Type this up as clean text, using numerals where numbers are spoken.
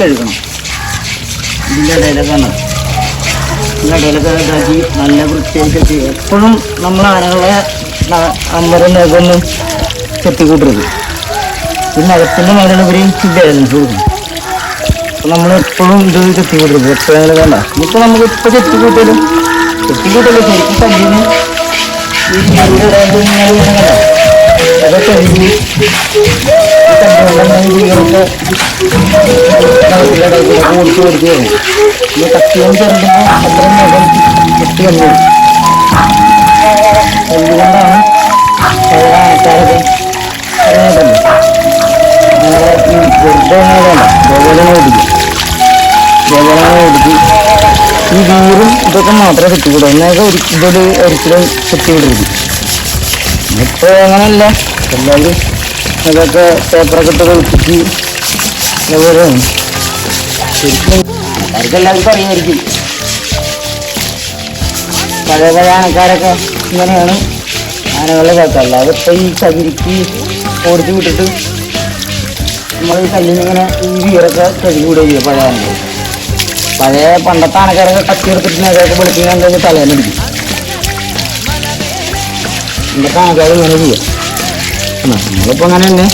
കഴുകണം. ഇതിൻ്റെ ഇടയിലൊക്കെ ആണ്, ഇതിൻ്റെ ഇടയിലൊക്കെ ഇതാക്കി നല്ല വൃത്തിയായിട്ട് ചെയ്യുക. എപ്പോഴും നമ്മൾ ആനകളെ അമ്പരം നേക്കൊന്നും ചെത്തിക്കൂട്ടരുത്. ഈ നഖത്തിൻ്റെ മേലാണ് ഇവർ ബാലൻസ് കൊടുക്കണം. അപ്പോൾ നമ്മളെപ്പോഴും ഇത് ചെത്തിക്കൂട്ടരുത്. എപ്പോഴെങ്കിലും വേണ്ട. ഇപ്പോൾ നമുക്ക് ഇപ്പോൾ ചെത്തിക്കൂട്ടലും ശരിക്കും കല്ലിന് ഈ അതൊക്കെ കഴുകി കല്ലുകൊണ്ടൊക്കെ ഓടിച്ച് ഓടിച്ച് വരും. ഈ കത്തിയും ചെറുതുമ്പോൾ അത്രയും വേഗം ചെത്തി വന്നു. കല്ലുകൊണ്ടാണ് പഴയ ആൾക്കാരൊക്കെ നമ്മളെ ഈ വെറുതെ ഓടിക്കും. ഈ വീറും ഇതൊക്കെ മാത്രമേ കെട്ടിവിടും. എന്നൊക്കെ ഒരിക്കലും കെട്ടിവിടരുത്. ഇപ്പോൾ അങ്ങനെയല്ല, എല്ലാവരും അതൊക്കെ പേപ്പറൊക്കെ ഇട്ട് ഒളിപ്പിച്ച് അതേപോലെയാണ്. ശരിക്കും എല്ലാവർക്കും അറിയാമായിരിക്കും. പഴയ ആനക്കാരൊക്കെ ഇങ്ങനെയാണ് ആനകളെ കേൾക്കുക. അല്ലാതെ ഇപ്പോൾ ഈ ചകിരിക്ക് ഓടിച്ച് വിട്ടിട്ട് നമ്മൾ ഈ കല്ലിനിങ്ങനെ ഈ വീറൊക്കെ കഴുകി വിടുക ചെയ്യുക. പഴയ ആനകൾ പഴയ പണ്ടത്തെ ആനക്കാരൊക്കെ കത്തിയെടുത്തിട്ട് നേരൊക്കെ വിളിക്കുന്ന എന്തെങ്കിലും തലേന്നടിക്കും. ഇന്നത്തെ ആനക്കാർ ഇങ്ങനെ ചെയ്യുക. നമ്മളിപ്പോൾ അങ്ങനെ തന്നെ